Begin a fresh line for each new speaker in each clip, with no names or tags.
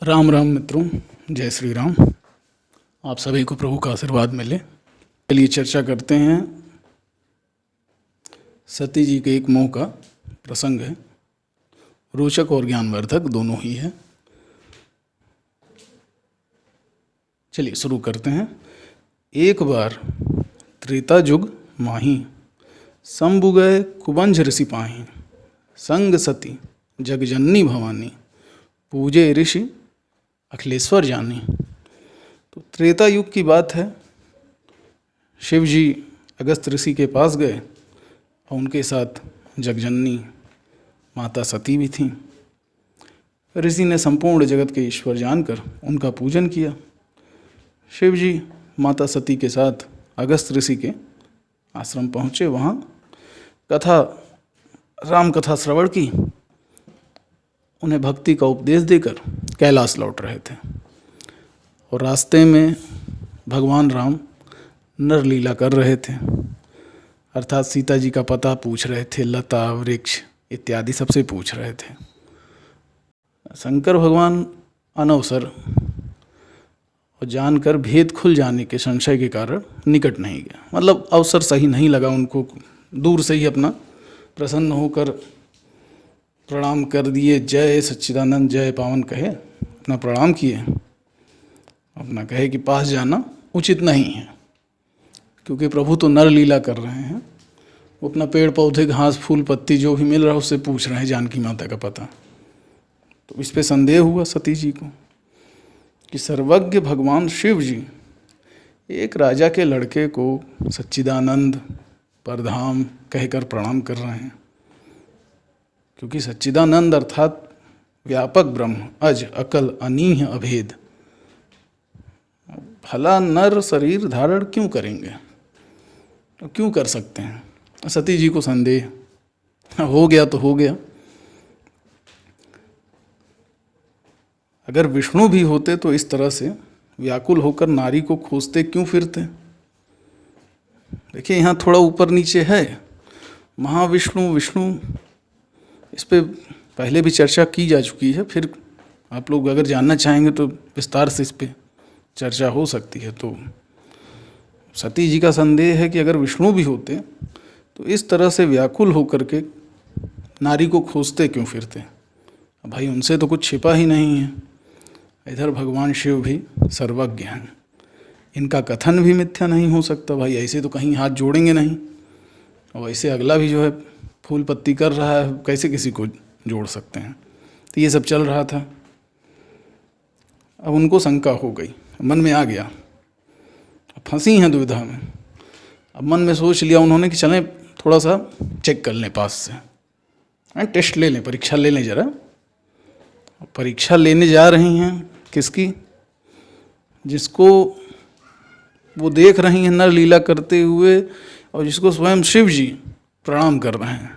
राम राम मित्रों, जय श्री राम। आप सभी को प्रभु का आशीर्वाद मिले। चलिए चर्चा करते हैं। सती जी के एक मोह का प्रसंग है, रोचक और ज्ञानवर्धक दोनों ही है। चलिए शुरू करते हैं। एक बार त्रेता जुग माही, शंभु गए कुबंज ऋषि पाही, संग सती जगजननी भवानी, पूजे ऋषि अखिलेश्वर जानी। तो त्रेता युग की बात है। शिव जी अगस्त ऋषि के पास गए और उनके साथ जगजननी माता सती भी थीं। ऋषि ने संपूर्ण जगत के ईश्वर जानकर उनका पूजन किया। शिव जी माता सती के साथ अगस्त ऋषि के आश्रम पहुँचे। वहाँ राम कथा श्रवण की, उन्हें भक्ति का उपदेश देकर कैलाश लौट रहे थे। और रास्ते में भगवान राम नरलीला कर रहे थे, अर्थात सीता जी का पता पूछ रहे थे, लता वृक्ष इत्यादि सबसे पूछ रहे थे। शंकर भगवान अनवसर और जानकर भेद खुल जाने के संशय के कारण निकट नहीं गया। मतलब अवसर सही नहीं लगा उनको, दूर से ही अपना प्रसन्न होकर प्रणाम कर दिए। जय सच्चिदानंद जय पावन कहे, अपना प्रणाम किए। अपना कहे कि पास जाना उचित नहीं है, क्योंकि प्रभु तो नर लीला कर रहे हैं। वो अपना पेड़ पौधे घास फूल पत्ती जो भी मिल रहा है उससे पूछ रहे हैं जानकी माता का पता। तो इस पे संदेह हुआ सती जी को कि सर्वज्ञ भगवान शिव जी एक राजा के लड़के को सच्चिदानंद परधाम कहकर प्रणाम कर रहे हैं। क्योंकि सच्चिदानंद अर्थात व्यापक ब्रह्म, अज अकल अनीह अभेद। भला नर शरीर धारण क्यों करेंगे, तो क्यों कर सकते हैं। सती जी को संदेह, हो गया तो हो गया। अगर विष्णु भी होते तो इस तरह से व्याकुल होकर नारी को खोजते क्यों फिरते। देखिए यहाँ थोड़ा ऊपर नीचे है। महाविष्णु विष्णु, इस पे पहले भी चर्चा की जा चुकी है। फिर आप लोग अगर जानना चाहेंगे तो विस्तार से इस पे चर्चा हो सकती है। तो सती जी का संदेह है कि अगर विष्णु भी होते तो इस तरह से व्याकुल होकर के नारी को खोजते क्यों फिरते। भाई उनसे तो कुछ छिपा ही नहीं है। इधर भगवान शिव भी सर्वज्ञ हैं, इनका कथन भी मिथ्या नहीं हो सकता। भाई ऐसे तो कहीं हाथ जोड़ेंगे नहीं, और ऐसे अगला भी जो है फूल पत्ती कर रहा है, कैसे किसी को जोड़ सकते हैं। तो ये सब चल रहा था। अब उनको शंका हो गई, मन में आ गया, अब फंसी हैं दुविधा में। अब मन में सोच लिया उन्होंने कि चलें थोड़ा सा चेक कर लें, पास से टेस्ट ले लें, परीक्षा ले लें जरा। परीक्षा लेने जा रही हैं किसकी, जिसको वो देख रही हैं नर लीला करते हुए, और जिसको स्वयं शिव जी प्रणाम कर रहे हैं,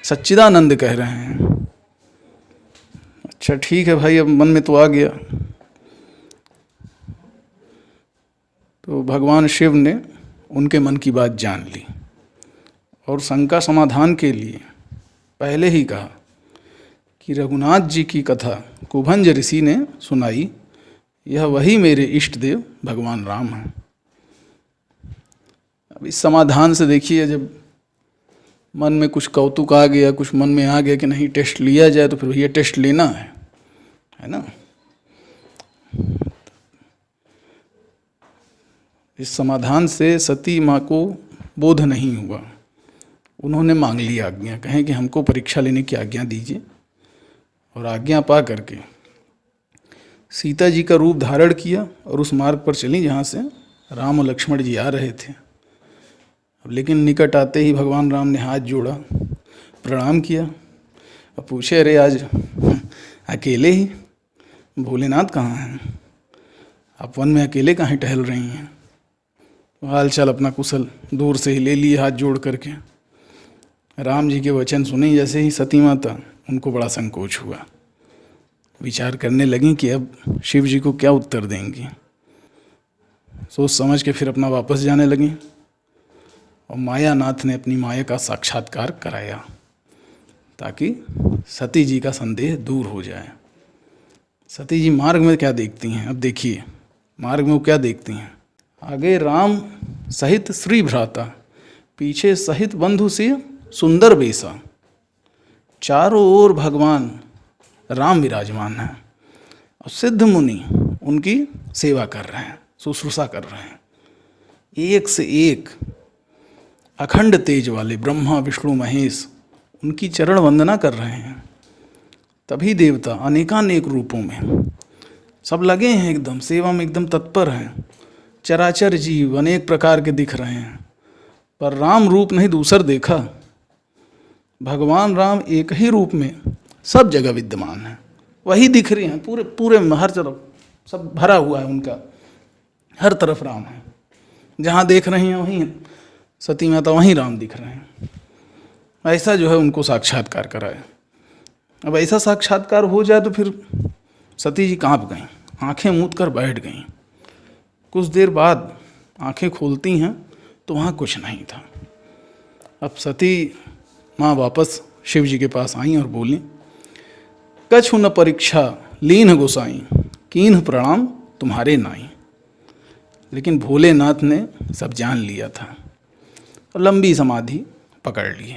सच्चिदानंद कह रहे हैं। अच्छा ठीक है भाई, अब मन में तो आ गया। तो भगवान शिव ने उनके मन की बात जान ली और शंका समाधान के लिए पहले ही कहा कि रघुनाथ जी की कथा कुभंज ऋषि ने सुनाई, यह वही मेरे इष्ट देव भगवान राम हैं। अब इस समाधान से देखिए, जब मन में कुछ कौतुक आ गया, कुछ मन में आ गया कि नहीं टेस्ट लिया जाए, तो फिर ये टेस्ट लेना है ना। इस समाधान से सती माँ को बोध नहीं हुआ। उन्होंने मांग ली आज्ञा, कहें कि हमको परीक्षा लेने की आज्ञा दीजिए। और आज्ञा पा करके सीता जी का रूप धारण किया और उस मार्ग पर चली जहाँ से राम और लक्ष्मण जी आ रहे थे। अब लेकिन निकट आते ही भगवान राम ने हाथ जोड़ा, प्रणाम किया और पूछे, अरे आज अकेले ही, भोलेनाथ कहाँ हैं, आप वन में अकेले कहाँ टहल रही हैं। हाल चाल अपना कुशल दूर से ही ले लिए हाथ जोड़ करके। राम जी के वचन सुने जैसे ही सती माता, उनको बड़ा संकोच हुआ। विचार करने लगी कि अब शिव जी को क्या उत्तर देंगी। सोच समझ के फिर अपना वापस जाने लगी। और मायानाथ ने अपनी माया का साक्षात्कार कराया ताकि सती जी का संदेह दूर हो जाए। सती जी मार्ग में क्या देखती हैं, अब देखिए मार्ग में वो क्या देखती हैं। आगे राम सहित श्री भ्राता, पीछे सहित बंधु से सुंदर बेसा, चारों ओर भगवान राम विराजमान हैं और सिद्ध मुनि उनकी सेवा कर रहे हैं, शुश्रूषा कर रहे हैं। एक से एक अखंड तेज वाले ब्रह्मा विष्णु महेश उनकी चरण वंदना कर रहे हैं। तभी देवता अनेकानेक रूपों में सब लगे हैं, एकदम सेवा में एकदम तत्पर हैं। चराचर जीव अनेक प्रकार के दिख रहे हैं, पर राम रूप नहीं दूसर देखा। भगवान राम एक ही रूप में सब जगह विद्यमान है, वही दिख रहे हैं पूरे पूरे हर तरफ, सब भरा हुआ है उनका, हर तरफ राम है। जहाँ देख रहे हैं वहीं सती माता, वहीं राम दिख रहे हैं। ऐसा जो है उनको साक्षात्कार कराए। अब ऐसा साक्षात्कार हो जाए तो फिर सती जी काँप गईं, आंखें मूंद कर बैठ गईं। कुछ देर बाद आंखें खोलती हैं तो वहाँ कुछ नहीं था। अब सती माँ वापस शिव जी के पास आईं और बोली, कछु न परीक्षा लीन गोसाई, कीन्ह प्रणाम तुम्हारे नाई। लेकिन भोलेनाथ ने सब जान लिया था और लंबी समाधि पकड़ ली।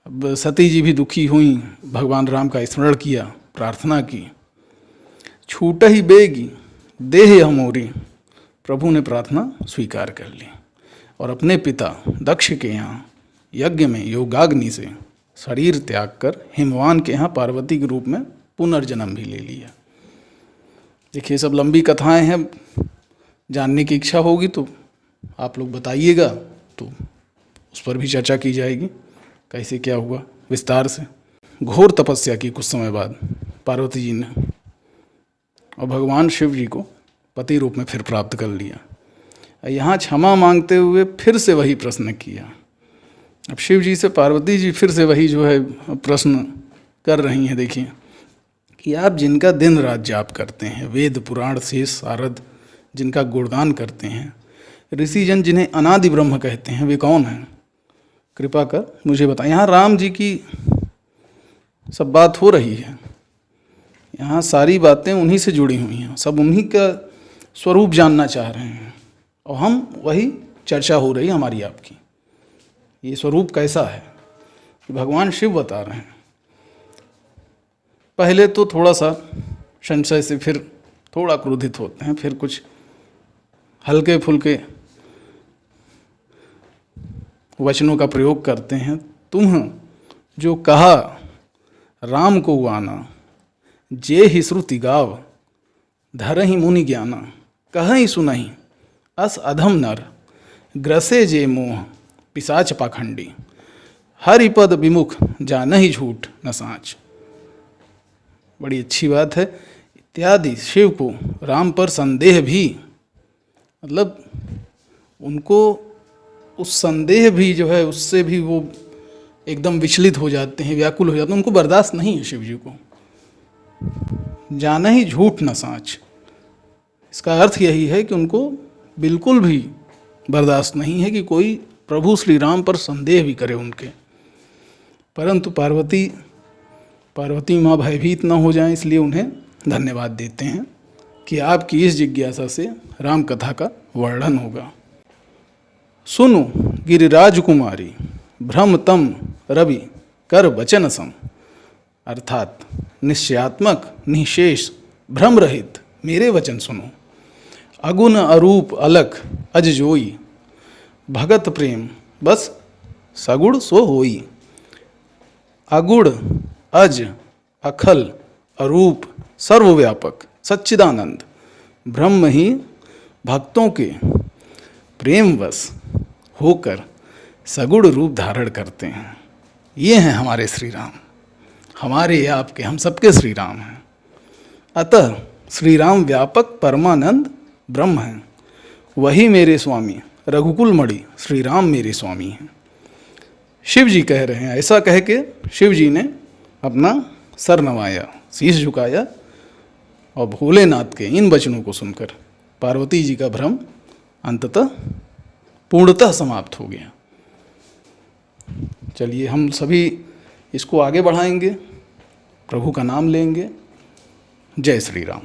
अब सती जी भी दुखी हुई, भगवान राम का स्मरण किया, प्रार्थना की। छूट ही बेगी देह हमोरी, प्रभु ने प्रार्थना स्वीकार कर ली और अपने पिता दक्ष के यहाँ यज्ञ में योगाग्नि से शरीर त्याग कर हिमवान के यहाँ पार्वती के रूप में पुनर्जन्म भी ले लिया। देखिए सब लंबी कथाएं हैं, जानने की इच्छा होगी तो आप लोग बताइएगा, तो उस पर भी चर्चा की जाएगी कैसे क्या हुआ विस्तार से। घोर तपस्या की कुछ समय बाद पार्वती जी ने और भगवान शिव जी को पति रूप में फिर प्राप्त कर लिया। यहाँ क्षमा मांगते हुए फिर से वही प्रश्न किया। अब शिव जी से पार्वती जी फिर से वही जो है प्रश्न कर रही हैं। देखिए कि आप जिनका दिन रात जाप करते हैं, वेद पुराण शेष सारद जिनका गुणगान करते हैं, ऋषिजन जिन्हें अनादि ब्रह्म कहते हैं, वे कौन हैं? कृपा कर मुझे बताएं। यहाँ राम जी की सब बात हो रही है, यहाँ सारी बातें उन्हीं से जुड़ी हुई हैं, सब उन्हीं का स्वरूप जानना चाह रहे हैं और हम वही चर्चा हो रही है हमारी आपकी। ये स्वरूप कैसा है कि भगवान शिव बता रहे हैं। पहले तो थोड़ा सा संशय से, फिर थोड़ा क्रोधित होते हैं, फिर कुछ हल्के फुल्के वचनों का प्रयोग करते हैं। तुम जो कहा राम को गाना, जे ही श्रुति गाव, धरहि मुनि ज्ञाना, कहहि सुनहि अस अधम नर, ग्रसे जे मोह पिशाच पाखंडी, हरिपद विमुख जानहि झूठ न साँच। बड़ी अच्छी बात है। इत्यादि शिव को राम पर संदेह भी, मतलब उनको उस संदेह भी जो है उससे भी वो एकदम विचलित हो जाते हैं, व्याकुल हो जाते हैं, उनको बर्दाश्त नहीं है शिव जी को। जाना ही झूठ न साँच, इसका अर्थ यही है कि उनको बिल्कुल भी बर्दाश्त नहीं है कि कोई प्रभु श्री राम पर संदेह भी करे उनके। परंतु पार्वती माँ भयभीत न हो जाएं, इसलिए उन्हें धन्यवाद देते हैं कि आपकी इस जिज्ञासा से राम कथा का वर्णन होगा। सुनो गिरिराज कुमारी, भ्रम तम रवि कर वचन सम, अर्थात निश्चयात्मक निशेष भ्रम रहित मेरे वचन सुनो। अगुण अरूप अलख अज जोई, भगत प्रेम बस सगुण सो होई। अगुण अज अखल अरूप सर्वव्यापक सच्चिदानंद ब्रह्म ही भक्तों के प्रेमवश होकर सगुण रूप धारण करते हैं। ये हैं हमारे श्री राम, हमारे आपके हम सबके श्री राम हैं। अतः श्री राम व्यापक परमानंद ब्रह्म हैं। वही मेरे स्वामी रघुकुल मणि श्री राम मेरे स्वामी हैं। शिव जी कह रहे हैं। ऐसा कह के शिव जी ने अपना सर नवाया, शीश झुकाया और भोलेनाथ के इन वचनों को सुनकर पार्वती जी का भ्रम अंततः पूर्णतः समाप्त हो गया। चलिए हम सभी इसको आगे बढ़ाएंगे, प्रभु का नाम लेंगे, जय श्री राम।